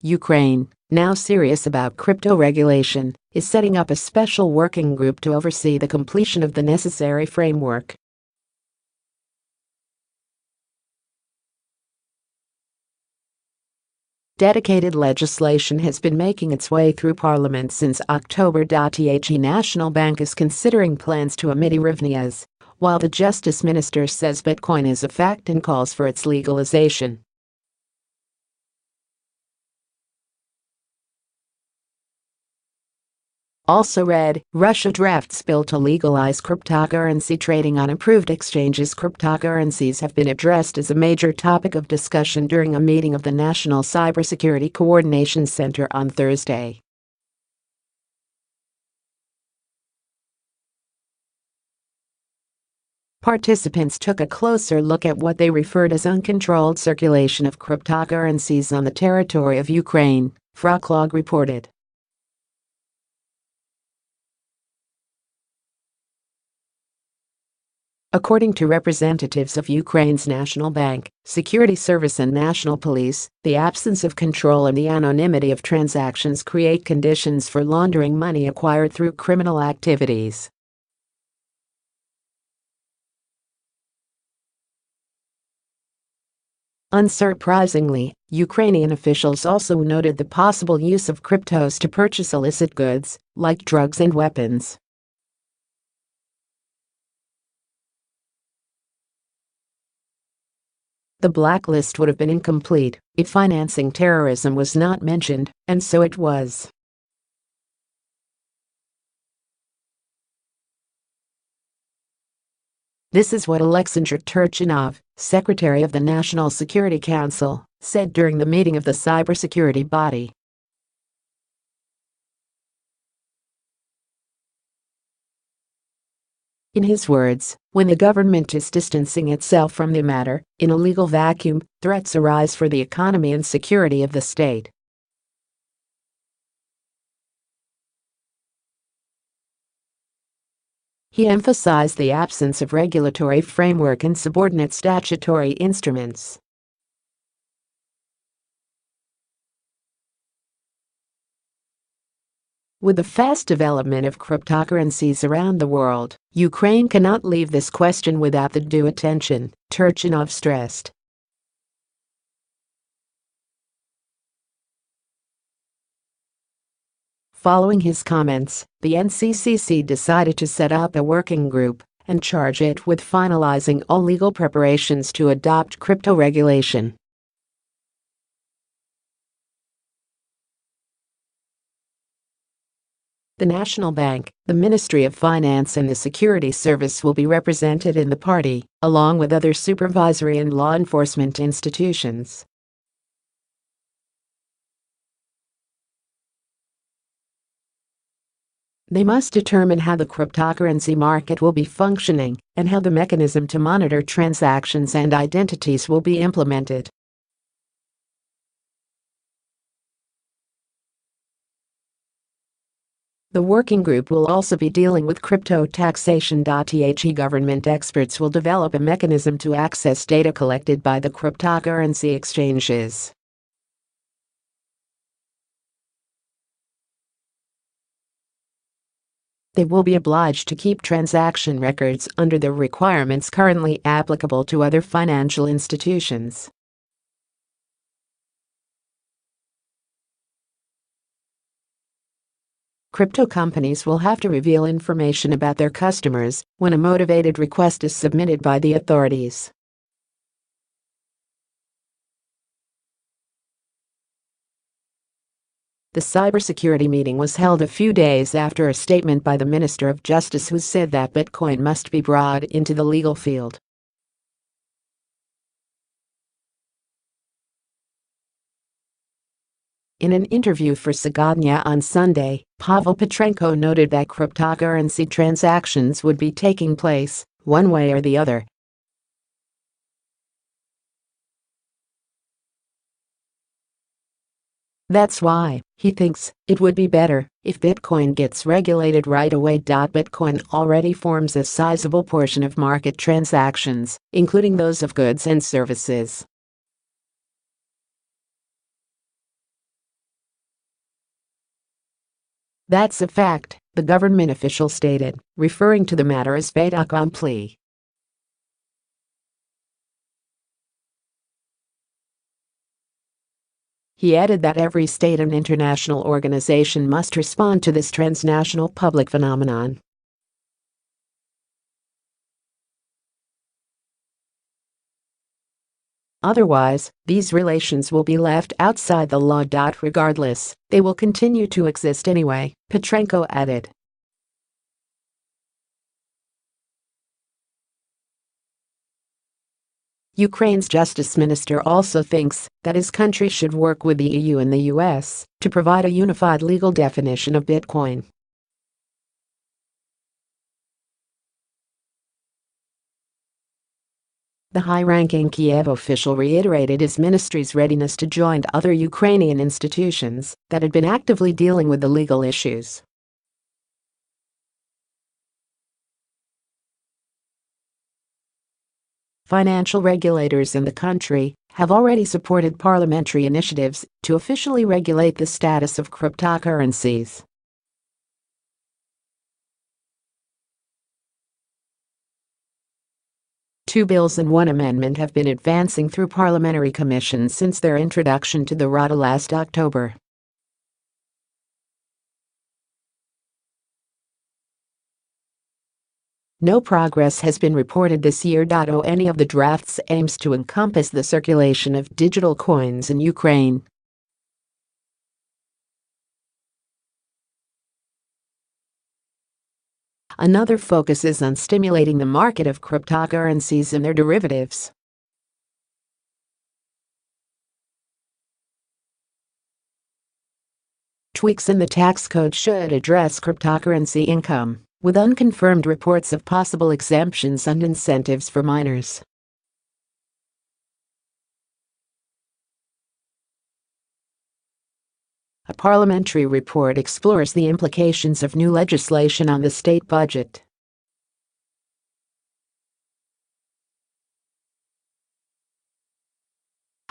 Ukraine, now serious about crypto regulation, is setting up a special working group to oversee the completion of the necessary framework. Dedicated legislation has been making its way through Parliament since October.The National Bank is considering plans to emit e-hryvnias, while the Justice Minister says Bitcoin is a fact and calls for its legalization. Also read, Russia drafts bill to legalize cryptocurrency trading on approved exchanges. Cryptocurrencies have been addressed as a major topic of discussion during a meeting of the National Cybersecurity Coordination Center on Thursday. Participants took a closer look at what they referred as uncontrolled circulation of cryptocurrencies on the territory of Ukraine, Froklog reported. According to representatives of Ukraine's National Bank, Security Service and National Police, the absence of control and the anonymity of transactions create conditions for laundering money acquired through criminal activities. Unsurprisingly, Ukrainian officials also noted the possible use of cryptos to purchase illicit goods, like drugs and weapons. The blacklist would have been incomplete if financing terrorism was not mentioned, and so it was. This is what Oleksandr Turchynov, Secretary of the National Security Council, said during the meeting of the cybersecurity body. In his words, when the government is distancing itself from the matter, in a legal vacuum, threats arise for the economy and security of the state. He emphasized the absence of regulatory framework and subordinate statutory instruments. With the fast development of cryptocurrencies around the world, Ukraine cannot leave this question without the due attention, Turchynov stressed. Following his comments, the NCCC decided to set up a working group and charge it with finalizing all legal preparations to adopt crypto regulation. The National Bank, the Ministry of Finance and the Security Service will be represented in the party, along with other supervisory and law enforcement institutions. They must determine how the cryptocurrency market will be functioning and how the mechanism to monitor transactions and identities will be implemented. The working group will also be dealing with crypto-taxation.The. Government experts will develop a mechanism to access data collected by the cryptocurrency exchanges. They will be obliged to keep transaction records under the requirements currently applicable to other financial institutions. Crypto companies will have to reveal information about their customers when a motivated request is submitted by the authorities. The cybersecurity meeting was held a few days after a statement by the Minister of Justice who said that Bitcoin must be brought into the legal field. In an interview for Zagodnya on Sunday, Pavel Petrenko noted that cryptocurrency transactions would be taking place, one way or the other. That's why, he thinks, it would be better if Bitcoin gets regulated right away. Bitcoin already forms a sizable portion of market transactions, including those of goods and services. That's a fact, the government official stated, referring to the matter as fait accompli. He added that every state and international organization must respond to this transnational public phenomenon. Otherwise, these relations will be left outside the law. Regardless, they will continue to exist anyway, Petrenko added. Ukraine's justice minister also thinks that his country should work with the EU and the US to provide a unified legal definition of Bitcoin. The high-ranking Kiev official reiterated his ministry's readiness to join other Ukrainian institutions that had been actively dealing with the legal issues. Financial regulators in the country have already supported parliamentary initiatives to officially regulate the status of cryptocurrencies. Two bills and one amendment have been advancing through parliamentary commissions since their introduction to the Rada last October. No progress has been reported this year. Any of the drafts aims to encompass the circulation of digital coins in Ukraine. Another focuses on stimulating the market of cryptocurrencies and their derivatives. Tweaks in the tax code should address cryptocurrency income, with unconfirmed reports of possible exemptions and incentives for minors. A parliamentary report explores the implications of new legislation on the state budget.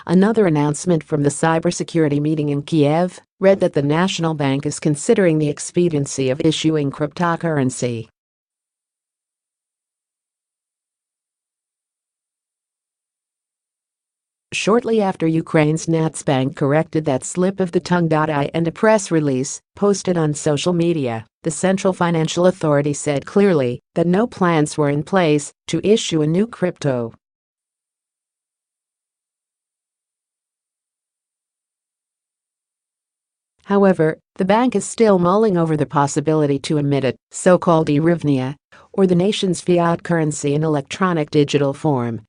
Another announcement from the cybersecurity meeting in Kiev read that the National Bank is considering the expediency of issuing cryptocurrency. Shortly after Ukraine's Natsbank corrected that slip of the tongue. In a press release posted on social media, the Central Financial Authority said clearly that no plans were in place to issue a new crypto. However, the bank is still mulling over the possibility to emit a so-called e-hryvnia, or the nation's fiat currency in electronic digital form.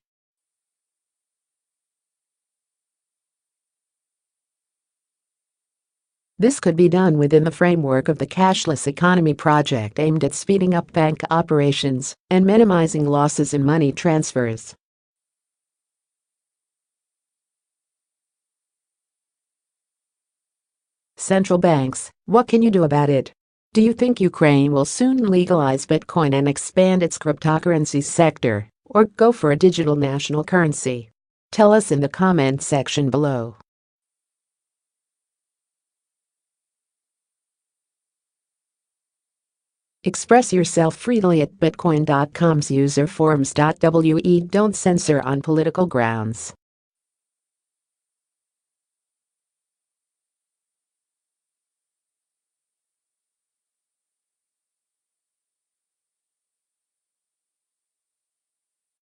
This could be done within the framework of the Cashless Economy project aimed at speeding up bank operations and minimizing losses in money transfers. Central banks, what can you do about it? Do you think Ukraine will soon legalize Bitcoin and expand its cryptocurrency sector, or go for a digital national currency? Tell us in the comment section below. Express yourself freely at bitcoin.com's user forums.we. Don't censor on political grounds.